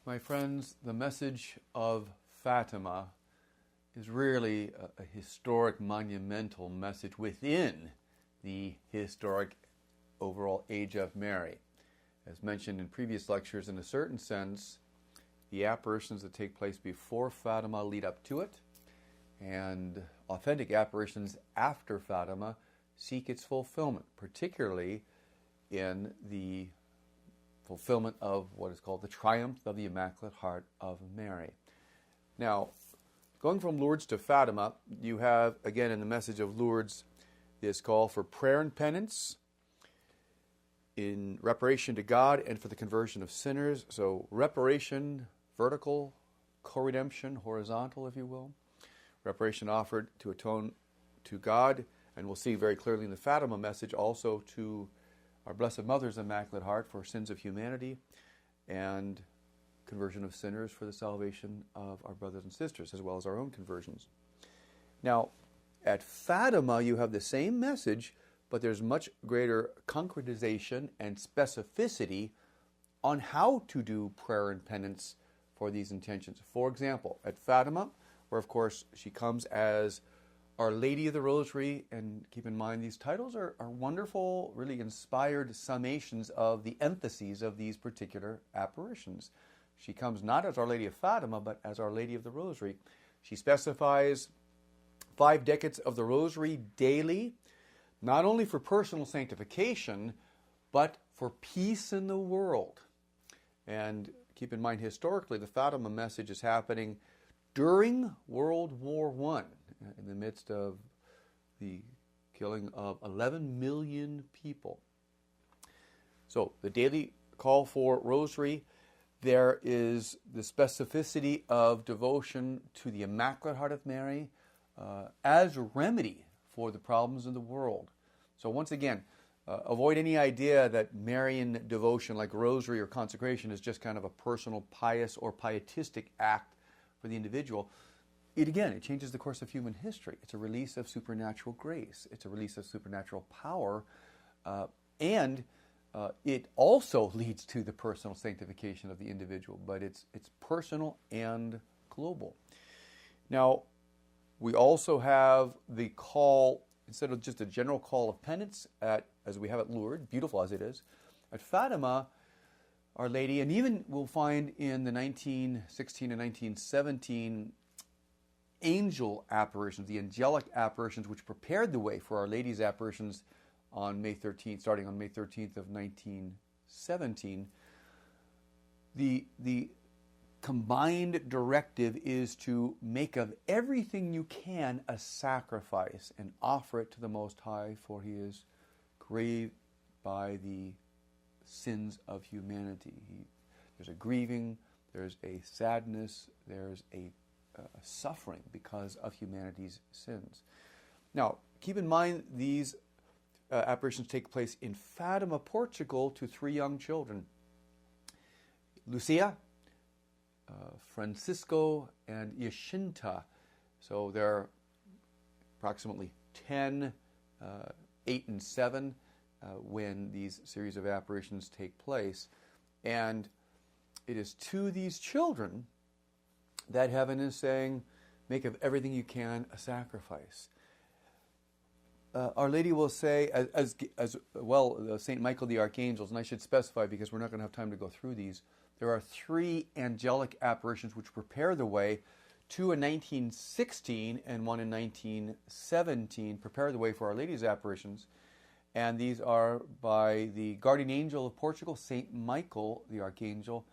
My friends, the message of Fatima is really a historic, monumental message within the historic overall age of Mary. As mentioned in previous lectures, in a certain sense, the apparitions that take place before Fatima lead up to it, and authentic apparitions after Fatima seek its fulfillment, particularly in the fulfillment of what is called the triumph of the Immaculate Heart of Mary. Now, going from Lourdes to Fatima, you have, again, in the message of Lourdes, this call for prayer and penance in reparation to God and for the conversion of sinners. So reparation, vertical, co-redemption, horizontal, if you will. Reparation offered to atone to God, and we'll see very clearly in the Fatima message also to our Blessed Mother's Immaculate Heart for sins of humanity, and conversion of sinners for the salvation of our brothers and sisters, as well as our own conversions. Now, at Fatima, you have the same message, but there's much greater concretization and specificity on how to do prayer and penance for these intentions. For example, at Fatima, where of course she comes as Our Lady of the Rosary, and keep in mind these titles are wonderful, really inspired summations of the emphases of these particular apparitions. She comes not as Our Lady of Fatima, but as Our Lady of the Rosary. She specifies 5 decades of the Rosary daily, not only for personal sanctification, but for peace in the world. And keep in mind, historically, the Fatima message is happening during World War I, in the midst of the killing of 11 million people. So the daily call for Rosary, there is the specificity of devotion to the Immaculate Heart of Mary as a remedy for the problems in the world. So once again, avoid any idea that Marian devotion like Rosary or consecration is just kind of a personal pious or pietistic act for the individual. It changes the course of human history. It's a release of supernatural grace. It's a release of supernatural power. And it also leads to the personal sanctification of the individual. But it's personal and global. Now, we also have the call, instead of just a general call of penance, as we have at Lourdes, beautiful as it is, at Fatima, Our Lady, and even we'll find in the 1916 and 1917 angel apparitions, the angelic apparitions, which prepared the way for Our Lady's apparitions on May 13th, starting on May 13th of 1917. The combined directive is to make of everything you can a sacrifice and offer it to the Most High, for He is grieved by the sins of humanity. There's a grieving, there's a sadness, there's a suffering because of humanity's sins. Now, keep in mind these apparitions take place in Fatima, Portugal, to 3 young children, Lucia, Francesco, and Jacinta. So they're approximately 10, 8, and 7 when these series of apparitions take place. And it is to these children that heaven is saying, make of everything you can a sacrifice. Our Lady will say, as well, St. Michael the Archangel, and I should specify because we're not going to have time to go through these, there are 3 angelic apparitions which prepare the way, 2 in 1916 and 1 in 1917, prepare the way for Our Lady's apparitions. And these are by the guardian angel of Portugal, St. Michael the Archangel.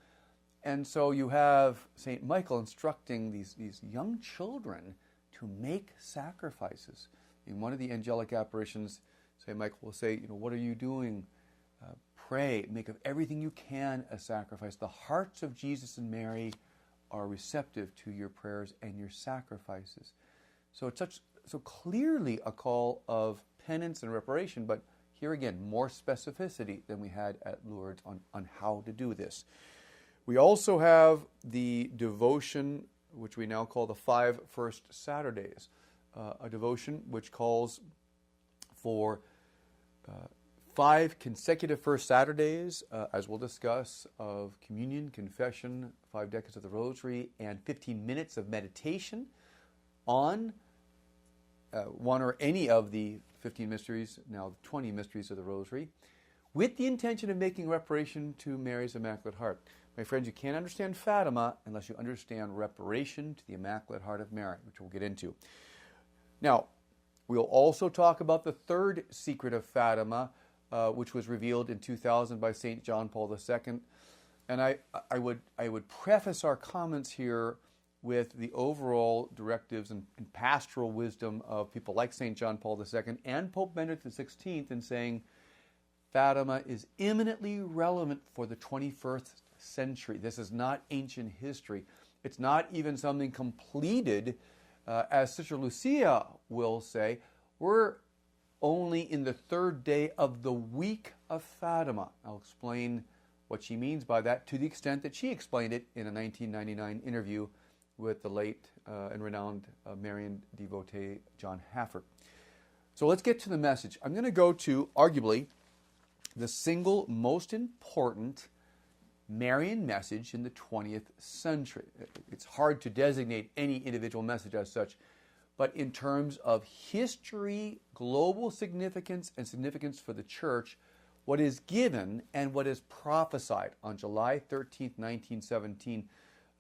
And so you have St. Michael instructing these young children to make sacrifices. In one of the angelic apparitions, St. Michael will say, what are you doing? Pray, make of everything you can a sacrifice. The hearts of Jesus and Mary are receptive to your prayers and your sacrifices. So it's so clearly a call of penance and reparation, but here again, more specificity than we had at Lourdes on how to do this. We also have the devotion, which we now call the 5 First Saturdays, a devotion which calls for 5 consecutive first Saturdays, as we'll discuss, of communion, confession, 5 decades of the Rosary, and 15 minutes of meditation on one or any of the 15 mysteries, now 20 mysteries of the Rosary, with the intention of making reparation to Mary's Immaculate Heart. My friends, you can't understand Fatima unless you understand reparation to the Immaculate Heart of Mary, which we'll get into. Now, we'll also talk about the third secret of Fatima, which was revealed in 2000 by St. John Paul II. And I would preface our comments here with the overall directives and pastoral wisdom of people like St. John Paul II and Pope Benedict XVI in saying Fatima is eminently relevant for the 21st century. This is not ancient history. It's not even something completed, as Sister Lucia will say. We're only in the 3rd day of the week of Fatima. I'll explain what she means by that to the extent that she explained it in a 1999 interview with the late and renowned Marian devotee John Haffert. So let's get to the message. I'm going to go to, arguably, the single most important Marian message in the 20th century. It's hard to designate any individual message as such, but in terms of history, global significance, and significance for the Church, what is given and what is prophesied on July 13th, 1917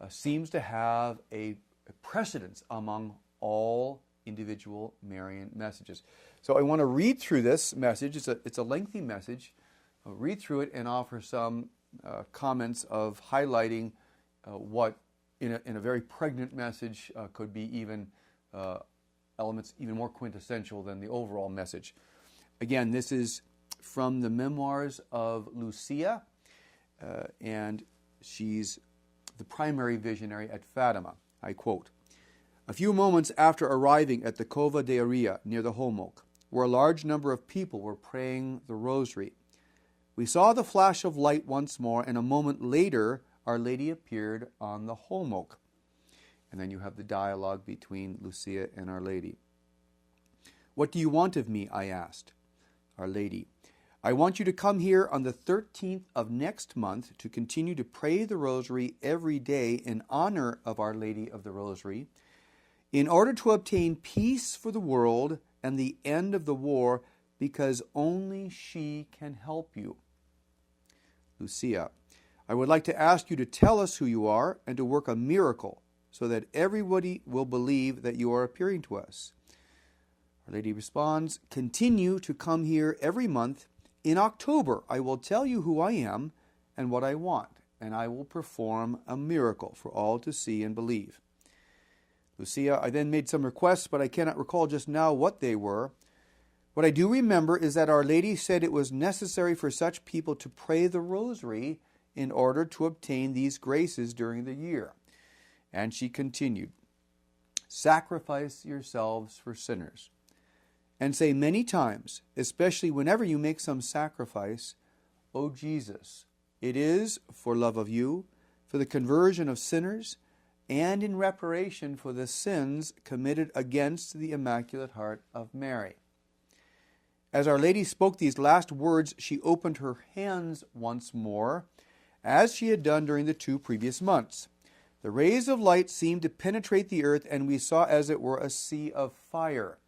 seems to have a precedence among all individual Marian messages. So I want to read through this message. It's a lengthy message. I'll read through it and offer some comments of highlighting what, in a very pregnant message, could be even elements even more quintessential than the overall message. Again, this is from the memoirs of Lucia, and she's the primary visionary at Fatima. I quote, "A few moments after arriving at the Cova de Aria near the Holmoke, where a large number of people were praying the Rosary, we saw the flash of light once more, and a moment later Our Lady appeared on the Holmoke." And then you have the dialogue between Lucia and Our Lady. "What do you want of me?" I asked. Our Lady, "I want you to come here on the 13th of next month to continue to pray the Rosary every day in honor of Our Lady of the Rosary, in order to obtain peace for the world and the end of the war, because only she can help you." Lucia, "I would like to ask you to tell us who you are and to work a miracle so that everybody will believe that you are appearing to us." Our Lady responds, "Continue to come here every month. In October, I will tell you who I am and what I want, and I will perform a miracle for all to see and believe." Lucia, "I then made some requests, but I cannot recall just now what they were. What I do remember is that Our Lady said it was necessary for such people to pray the Rosary in order to obtain these graces during the year." And she continued, "Sacrifice yourselves for sinners, and say many times, especially whenever you make some sacrifice, 'O Jesus, it is for love of you, for the conversion of sinners, and in reparation for the sins committed against the Immaculate Heart of Mary.'" As Our Lady spoke these last words, she opened her hands once more, as she had done during the 2 previous months. The rays of light seemed to penetrate the earth, and we saw as it were a sea of fire.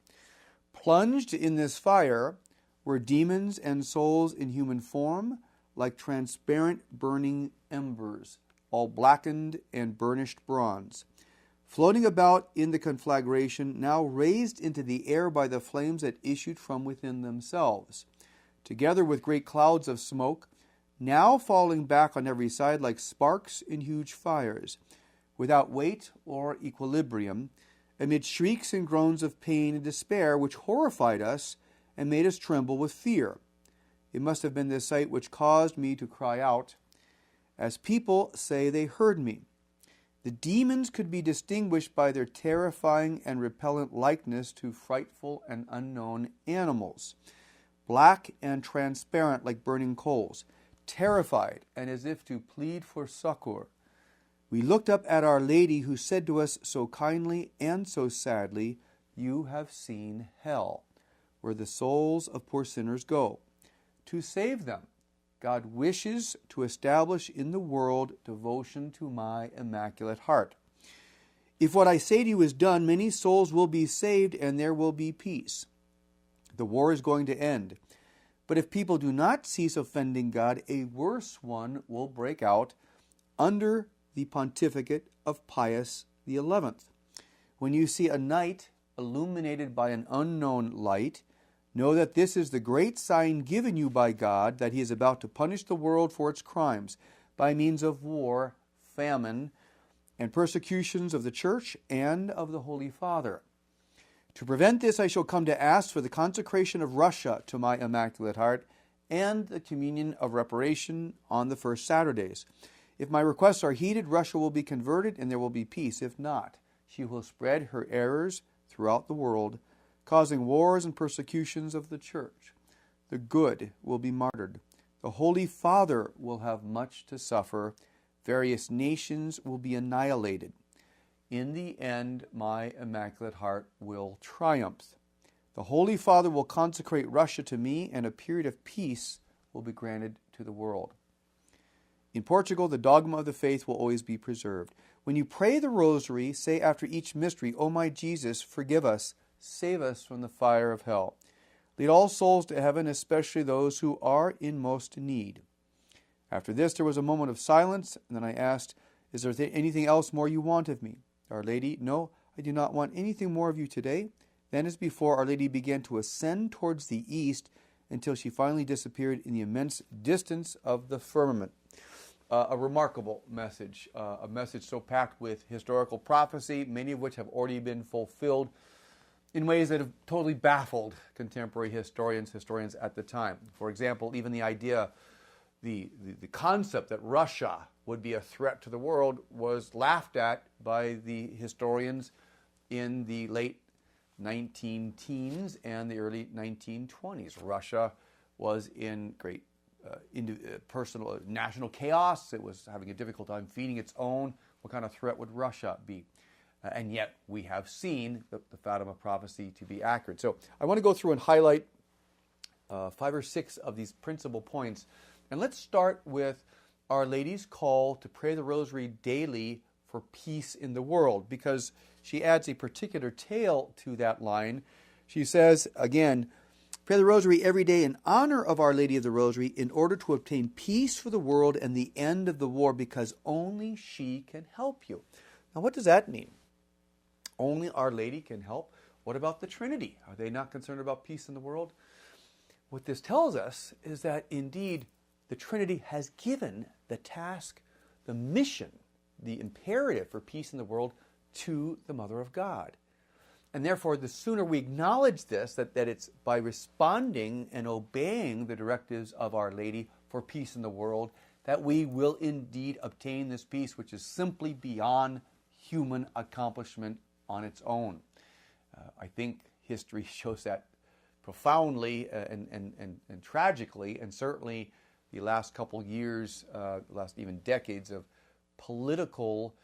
Plunged in this fire were demons and souls in human form, like transparent burning embers, all blackened and burnished bronze, floating about in the conflagration, now raised into the air by the flames that issued from within themselves, together with great clouds of smoke, now falling back on every side like sparks in huge fires, without weight or equilibrium, amid shrieks and groans of pain and despair, which horrified us and made us tremble with fear. It must have been this sight which caused me to cry out, as people say they heard me. The demons could be distinguished by their terrifying and repellent likeness to frightful and unknown animals, black and transparent like burning coals, terrified and as if to plead for succor. We looked up at Our Lady, who said to us so kindly and so sadly, "You have seen hell, where the souls of poor sinners go. to save them. God wishes to establish in the world devotion to my Immaculate Heart. If what I say to you is done, many souls will be saved and there will be peace. The war is going to end. But if people do not cease offending God, a worse one will break out under the pontificate of Pius XI. When you see a night illuminated by an unknown light, know that this is the great sign given you by God that he is about to punish the world for its crimes by means of war, famine, and persecutions of the Church and of the Holy Father. To prevent this, I shall come to ask for the consecration of Russia to my Immaculate Heart and the communion of reparation on the first Saturdays. If my requests are heeded, Russia will be converted and there will be peace. If not, she will spread her errors throughout the world, causing wars and persecutions of the Church. The good will be martyred. The Holy Father will have much to suffer. Various nations will be annihilated. In the end, my Immaculate Heart will triumph. The Holy Father will consecrate Russia to me, and a period of peace will be granted to the world. In Portugal, the dogma of the faith will always be preserved. When you pray the Rosary, say after each mystery, O my Jesus, forgive us, save us from the fire of hell. Lead all souls to heaven, especially those who are in most need. After this, there was a moment of silence, and then I asked, is there anything else more you want of me? Our Lady, no, I do not want anything more of you today. Then, as before, Our Lady began to ascend towards the east until she finally disappeared in the immense distance of the firmament. A remarkable message, a message so packed with historical prophecy, many of which have already been fulfilled in ways that have totally baffled contemporary historians at the time. For example, even the idea, the concept that Russia would be a threat to the world was laughed at by the historians in the late 19-teens and the early 1920s. Russia was in great personal national chaos. It was having a difficult time feeding its own. What kind of threat would Russia be? And yet we have seen the Fatima prophecy to be accurate. So I want to go through and highlight 5 or 6 of these principal points. And let's start with Our Lady's call to pray the Rosary daily for peace in the world, because she adds a particular tail to that line. She says, again, pray the Rosary every day in honor of Our Lady of the Rosary in order to obtain peace for the world and the end of the war, because only she can help you. Now, what does that mean? Only Our Lady can help? What about the Trinity? Are they not concerned about peace in the world? What this tells us is that indeed the Trinity has given the task, the mission, the imperative for peace in the world to the Mother of God. And therefore, the sooner we acknowledge this, that it's by responding and obeying the directives of Our Lady for peace in the world, that we will indeed obtain this peace, which is simply beyond human accomplishment on its own. I think history shows that profoundly and tragically, and certainly the last couple years, last even decades of political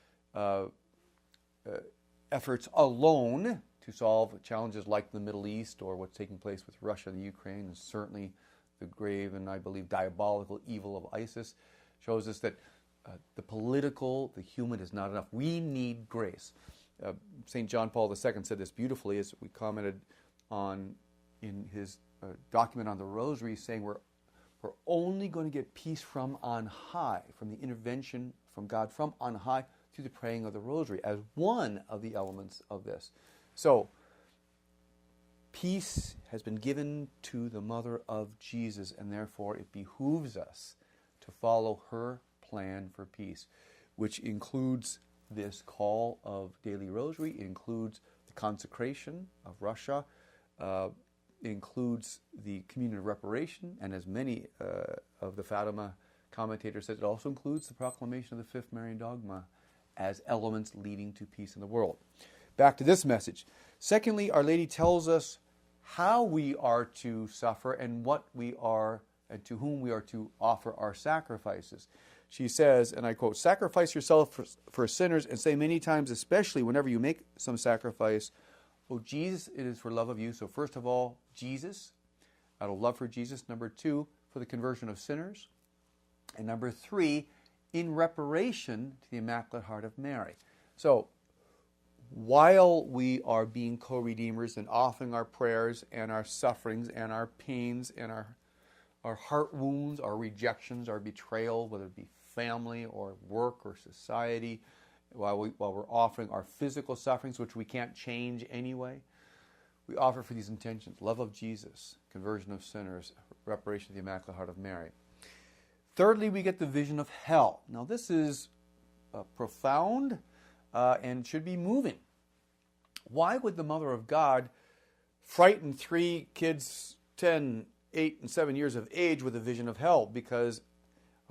efforts alone to solve challenges like the Middle East or what's taking place with Russia and the Ukraine, and certainly the grave and I believe diabolical evil of ISIS, shows us that the political, the human is not enough. We need grace. St. John Paul II said this beautifully, as we commented on in his document on the Rosary, saying we're only going to get peace from on high, from the intervention from God from on high through the praying of the Rosary as one of the elements of this. So, peace has been given to the Mother of Jesus, and therefore it behooves us to follow her plan for peace, which includes this call of daily Rosary. It includes the consecration of Russia. It includes the communion of reparation, and as many of the Fatima commentators said, it also includes the proclamation of the Fifth Marian Dogma as elements leading to peace in the world. Back to this message. Secondly, Our Lady tells us how we are to suffer and what we are and to whom we are to offer our sacrifices. She says, and I quote, "Sacrifice yourself for sinners, and say many times, especially whenever you make some sacrifice, O Jesus, it is for love of you." So first of all, Jesus, out of love for Jesus. Number 2, for the conversion of sinners. And number 3, in reparation to the Immaculate Heart of Mary. So, while we are being co-redeemers and offering our prayers and our sufferings and our pains and our heart wounds, our rejections, our betrayal, whether it be family or work or society, while we're offering our physical sufferings, which we can't change anyway, we offer for these intentions: love of Jesus, conversion of sinners, reparation of the Immaculate Heart of Mary. Thirdly, we get the vision of hell. Now, this is profound and should be moving. Why would the Mother of God frighten 3 kids, 10, 8, and 7 years of age, with a vision of hell? Because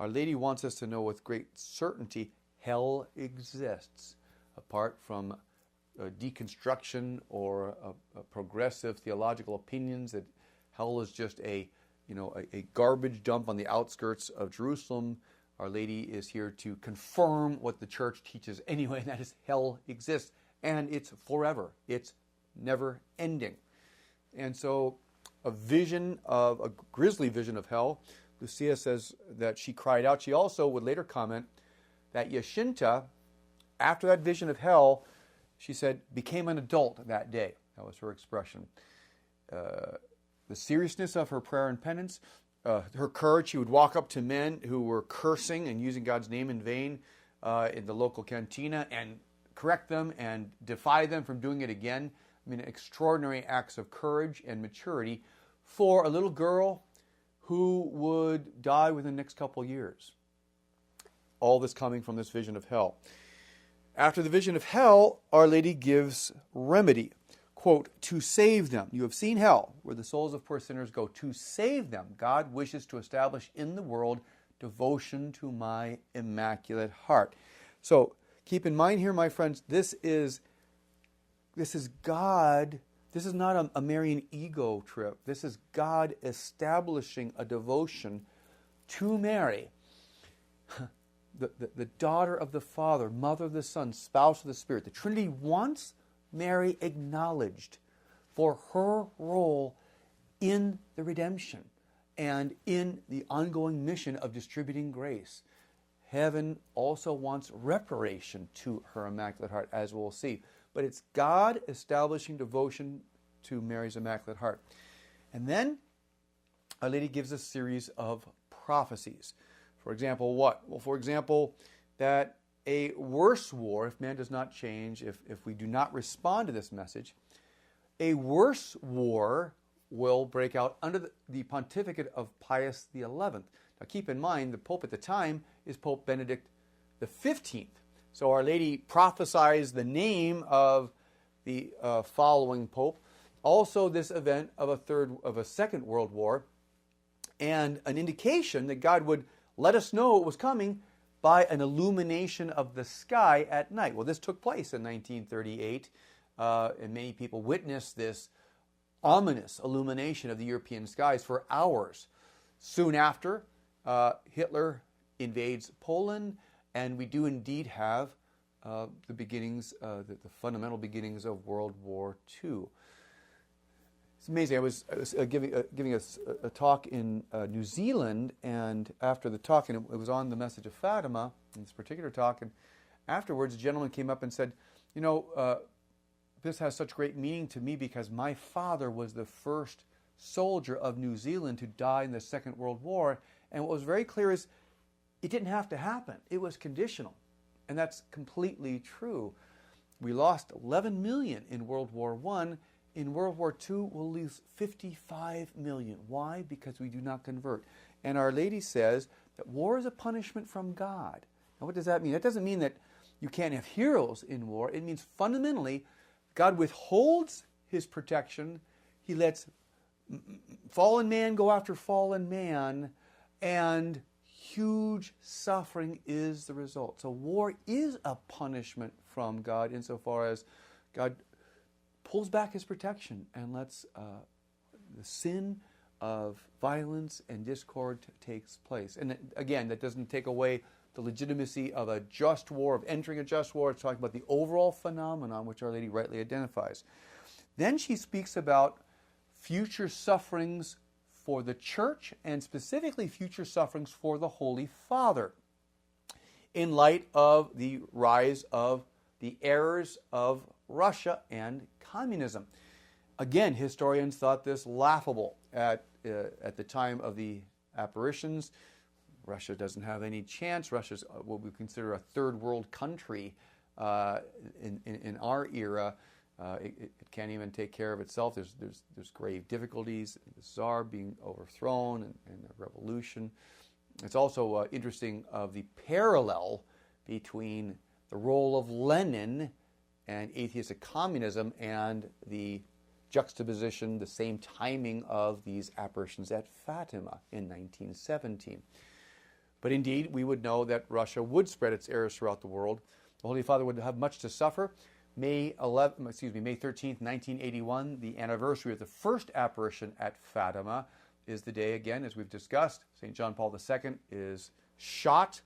Our Lady wants us to know with great certainty hell exists, apart from deconstruction or progressive theological opinions that hell is just a garbage dump on the outskirts of Jerusalem. Our Lady is here to confirm what the Church teaches anyway, and that is hell exists, and it's forever. It's never ending. And so a grisly vision of hell, Lucia says that she cried out. She also would later comment that Jacinta, after that vision of hell, she said, became an adult that day. That was her expression. The seriousness of her prayer and penance, her courage. She would walk up to men who were cursing and using God's name in vain in the local cantina and correct them and defy them from doing it again. I mean, extraordinary acts of courage and maturity for a little girl who would die within the next couple of years. All this coming from this vision of hell. After the vision of hell, Our Lady gives remedy. Quote, to save them. You have seen hell, where the souls of poor sinners go. To save them, God wishes to establish in the world devotion to my Immaculate Heart. So keep in mind here, my friends, this is God. This is not a Marian ego trip. This is God establishing a devotion to Mary, the daughter of the Father, mother of the Son, spouse of the Spirit. The Trinity wants Mary acknowledged for her role in the redemption and in the ongoing mission of distributing grace. Heaven also wants reparation to her Immaculate Heart, as we'll see. But it's God establishing devotion to Mary's Immaculate Heart. And then Our Lady gives a series of prophecies. For example, what? Well, for example, that a worse war, if man does not change, if we do not respond to this message, a worse war will break out under the pontificate of Pius XI. Now keep in mind, the Pope at the time is Pope Benedict XV. So Our Lady prophesies the name of the following Pope. Also this event of a second world war, and an indication that God would let us know it was coming by an illumination of the sky at night. Well, this took place in 1938, and many people witnessed this ominous illumination of the European skies for hours. Soon after, Hitler invades Poland, and we do indeed have the beginnings, the fundamental beginnings of World War II. It's amazing. I was giving a talk in New Zealand, and after the talk, and it was on the message of Fatima, in this particular talk, and afterwards a gentleman came up and said, this has such great meaning to me because my father was the first soldier of New Zealand to die in the Second World War, and what was very clear is it didn't have to happen. It was conditional, and that's completely true. We lost 11 million in World War I. In World War II, we'll lose 55 million. Why? Because we do not convert. And Our Lady says that war is a punishment from God. Now, what does that mean? That doesn't mean that you can't have heroes in war. It means fundamentally, God withholds His protection. He lets fallen man go after fallen man, and huge suffering is the result. So war is a punishment from God insofar as God pulls back His protection and lets the sin of violence and discord takes place. And again, that doesn't take away the legitimacy of a just war, of entering a just war. It's talking about the overall phenomenon which Our Lady rightly identifies. Then she speaks about future sufferings for the Church and specifically future sufferings for the Holy Father in light of the rise of the errors of Russia and communism. Again, historians thought this laughable at the time of the apparitions. Russia doesn't have any chance. Russia's what we consider a third world country in our era. It can't even take care of itself. There's grave difficulties. The Tsar being overthrown and the revolution. It's also interesting of the parallel between the role of Lenin and atheistic communism and the juxtaposition, the same timing of these apparitions at Fatima in 1917. But indeed, we would know that Russia would spread its errors throughout the world. The Holy Father would have much to suffer. May 13th, 1981, the anniversary of the first apparition at Fatima, is the day, again, as we've discussed, St. John Paul II is shot.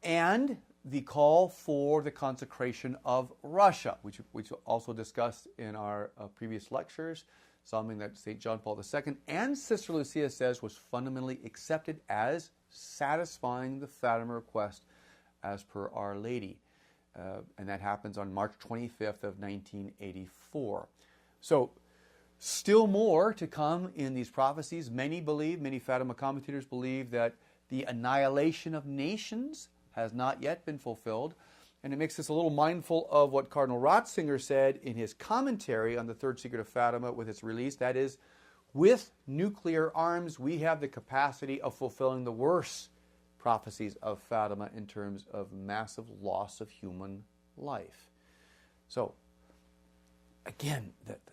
And the call for the consecration of Russia, which we also discussed in our previous lectures, something that St. John Paul II and Sister Lucia says was fundamentally accepted as satisfying the Fatima request as per Our Lady. And that happens on March 25th of 1984. So, still more to come in these prophecies. Many Fatima commentators believe that the annihilation of nations has not yet been fulfilled. And it makes us a little mindful of what Cardinal Ratzinger said in his commentary on the Third Secret of Fatima with its release. That is, with nuclear arms, we have the capacity of fulfilling the worst prophecies of Fatima in terms of massive loss of human life. So, again,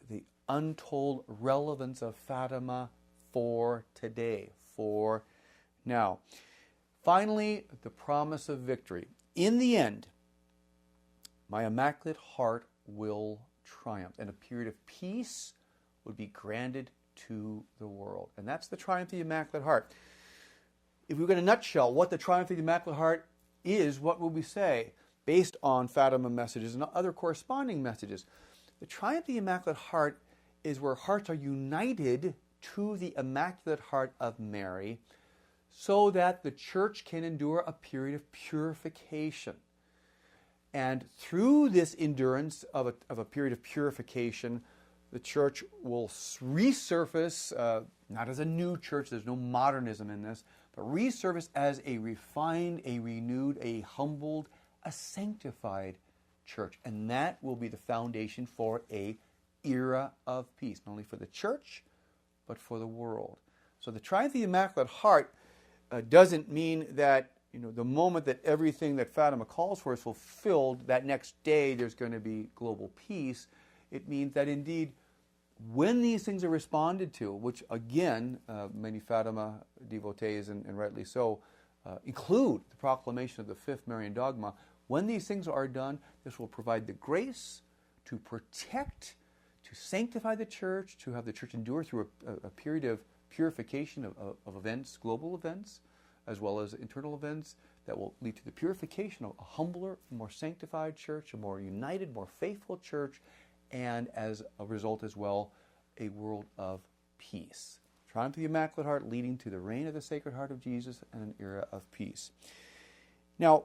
the untold relevance of Fatima for today, for now. Finally, the promise of victory. In the end, my Immaculate Heart will triumph, and a period of peace would be granted to the world. And that's the triumph of the Immaculate Heart. If we were in a nutshell what the triumph of the Immaculate Heart is, what would we say based on Fatima messages and other corresponding messages? The triumph of the Immaculate Heart is where hearts are united to the Immaculate Heart of Mary so that the Church can endure a period of purification. And through this endurance of a period of purification, the Church will resurface, not as a new Church, there's no modernism in this, but resurface as a refined, a renewed, a humbled, a sanctified Church. And that will be the foundation for a era of peace, not only for the Church, but for the world. So the triumph of the Immaculate Heart doesn't mean that the moment that everything that Fatima calls for is fulfilled, that next day there's going to be global peace. It means that indeed, when these things are responded to, which again, many Fatima devotees, and rightly so, include the proclamation of the fifth Marian dogma, when these things are done, this will provide the grace to protect, to sanctify the Church, to have the Church endure through a period of purification of events, global events, as well as internal events that will lead to the purification of a humbler, more sanctified Church, a more united, more faithful Church, and as a result as well, a world of peace. Triumph of the Immaculate Heart leading to the reign of the Sacred Heart of Jesus and an era of peace. Now,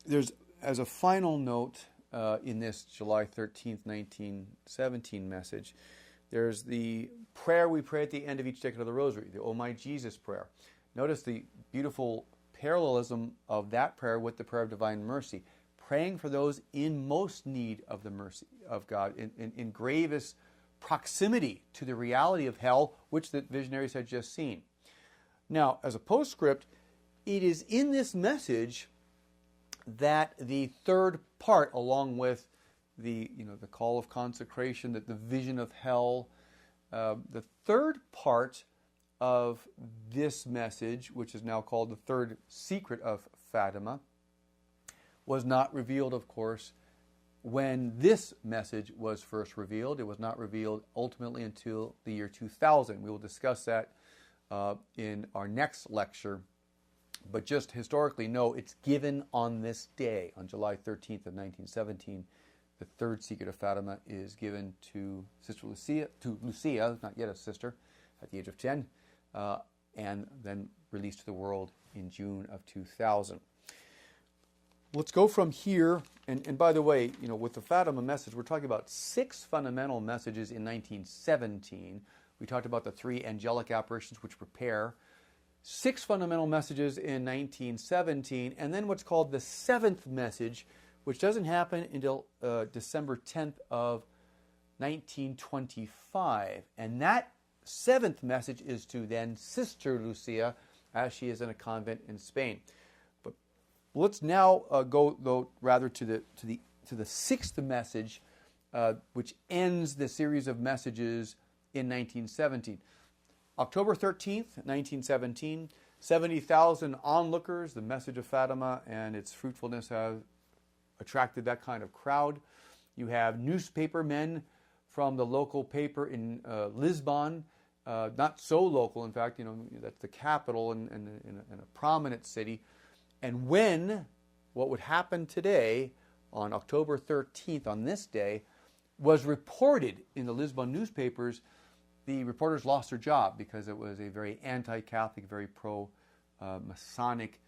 there's, as a final note in this July 13th, 1917 message, there's the prayer we pray at the end of each decade of the Rosary, the O My Jesus prayer. Notice the beautiful parallelism of that prayer with the prayer of divine mercy, praying for those in most need of the mercy of God, in gravest proximity to the reality of hell, which the visionaries had just seen. Now, as a postscript, it is in this message that the third part, along with the call of consecration, that the vision of hell, the third part of this message, which is now called the third secret of Fatima, was not revealed, of course, when this message was first revealed. It was not revealed ultimately until the year 2000. We will discuss that in our next lecture. But just historically, know it's given on this day, on July 13th of 1917, the third secret of Fatima is given to Lucia, not yet a sister, at the age of 10, and then released to the world in June of 2000. Let's go from here, and by the way, with the Fatima message, we're talking about 6 fundamental messages in 1917. We talked about the 3 angelic apparitions which prepare. 6 fundamental messages in 1917, and then what's called the 7th message, which doesn't happen until December 10th of 1925. And that 7th message is to then Sister Lucia, as she is in a convent in Spain. But let's now go, though, rather to the 6th message, which ends the series of messages in 1917. October 13th, 1917, 70,000 onlookers. The message of Fatima and its fruitfulness have attracted that kind of crowd. You have newspaper men from the local paper in Lisbon, not so local, in fact, that's the capital and a prominent city. And what would happen today, on October 13th, on this day, was reported in the Lisbon newspapers, the reporters lost their job because it was a very anti-Catholic, very pro-Masonic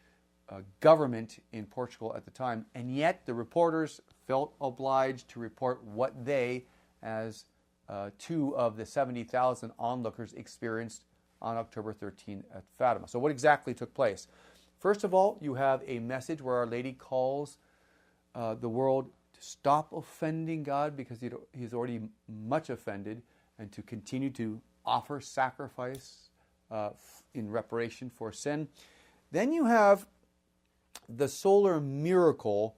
government in Portugal at the time. And yet the reporters felt obliged to report what they, as 2 of the 70,000 onlookers, experienced on October 13 at Fatima. So what exactly took place? First of all, you have a message where Our Lady calls the world to stop offending God because he's already much offended, and to continue to offer sacrifice in reparation for sin. Then you have the solar miracle,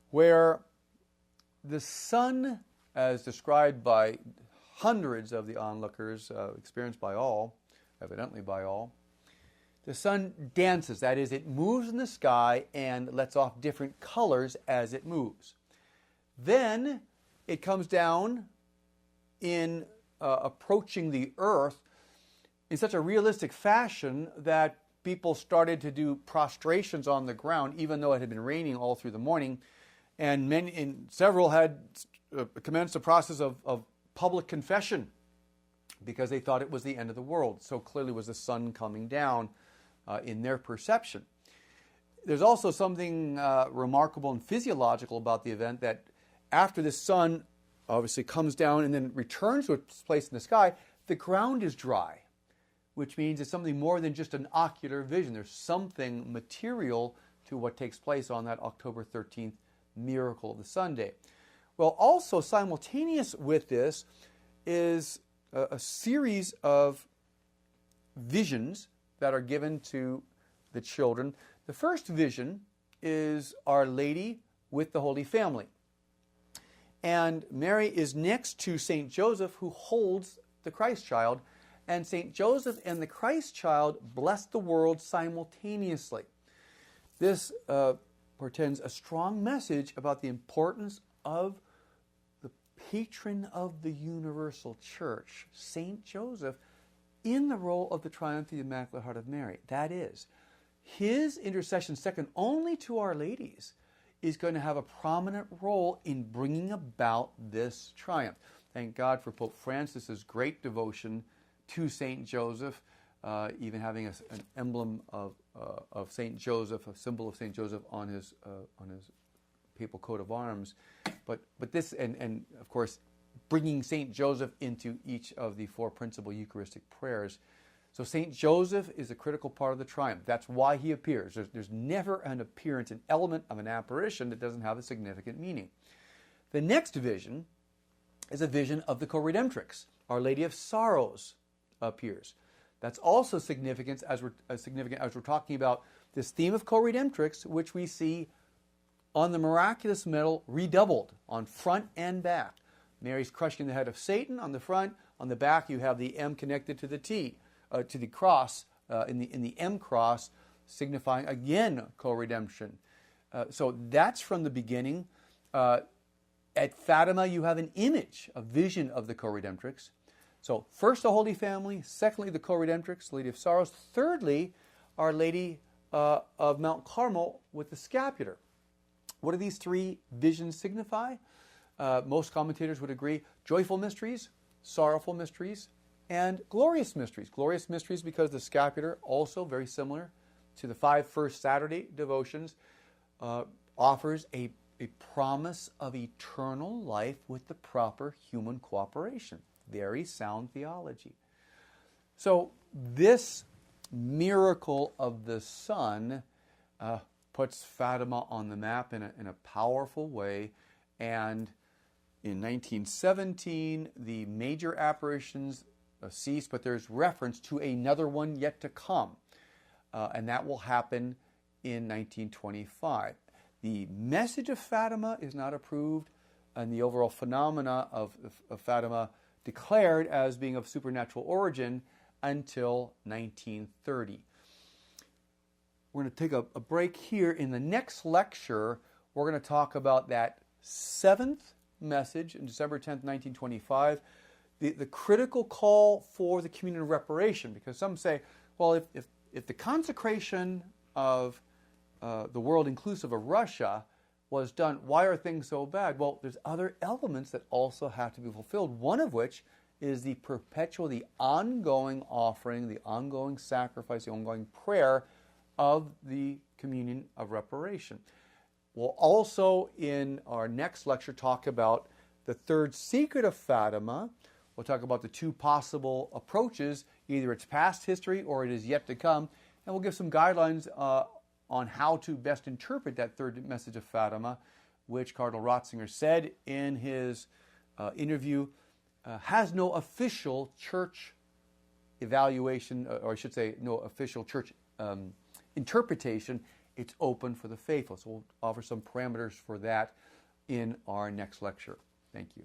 where the sun, as described by hundreds of the onlookers, experienced by all, evidently by all, the sun dances. That is, it moves in the sky and lets off different colors as it moves. Then it comes down in approaching the earth in such a realistic fashion that people started to do prostrations on the ground, even though it had been raining all through the morning. And several had commenced a process of public confession because they thought it was the end of the world. So clearly was the sun coming down in their perception. There's also something remarkable and physiological about the event, that after the sun obviously comes down and then returns to its place in the sky, the ground is dry, which means it's something more than just an ocular vision. There's something material to what takes place on that October 13th miracle of the Sunday. Well, also simultaneous with this is a series of visions that are given to the children. The first vision is Our Lady with the Holy Family. And Mary is next to St. Joseph, who holds the Christ child. And St. Joseph and the Christ child bless the world simultaneously. This portends a strong message about the importance of the patron of the universal church, St. Joseph, in the role of the triumph of the Immaculate Heart of Mary. That is, his intercession, second only to Our Lady's, is going to have a prominent role in bringing about this triumph. Thank God for Pope Francis's great devotion to St. Joseph, even having an emblem of St. Joseph, a symbol of St. Joseph on his papal coat of arms. But this, and of course, bringing St. Joseph into each of the 4 principal Eucharistic prayers. So St. Joseph is a critical part of the triumph. That's why he appears. There's never an appearance, an element of an apparition that doesn't have a significant meaning. The next vision is a vision of the co-redemptrix. Our Lady of Sorrows appears. That's also significant as we're talking about this theme of co-redemptrix, which we see on the miraculous medal redoubled on front and back. Mary's crushing the head of Satan on the front. On the back, you have the M connected to the T, to the cross, in the M cross, signifying again co-redemption. So that's from the beginning. At Fatima, you have an image, a vision of the co-redemptrix. So first the Holy Family, secondly the co-redemptrix, Lady of Sorrows, thirdly Our Lady of Mount Carmel with the scapular. What do these 3 visions signify? most commentators would agree, joyful mysteries, sorrowful mysteries, and glorious mysteries. Glorious mysteries because the scapular, also very similar to the 5 first Saturday devotions, offers a promise of eternal life with the proper human cooperation. Very sound theology. So this miracle of the Sun puts Fatima on the map in a powerful way. And in 1917, the major apparitions ceased, but there's reference to another one yet to come. And that will happen in 1925. The message of Fatima is not approved, and the overall phenomena of Fatima declared as being of supernatural origin until 1930. We're going to take a break here. In the next lecture, we're going to talk about that 7th message in December 10th, 1925, the critical call for the communion of reparation, because some say, well, if the consecration of the world inclusive of Russia was done, why are things so bad? Well, there's other elements that also have to be fulfilled, one of which is the perpetual, the ongoing offering, the ongoing sacrifice, the ongoing prayer of the communion of reparation. We'll also, in our next lecture, talk about the third secret of Fatima. We'll talk about the 2 possible approaches, either it's past history or it is yet to come, and we'll give some guidelines on how to best interpret that third message of Fatima, which Cardinal Ratzinger said in his interview has no official church evaluation, or I should say no official church interpretation. It's open for the faithful. So we'll offer some parameters for that in our next lecture. Thank you.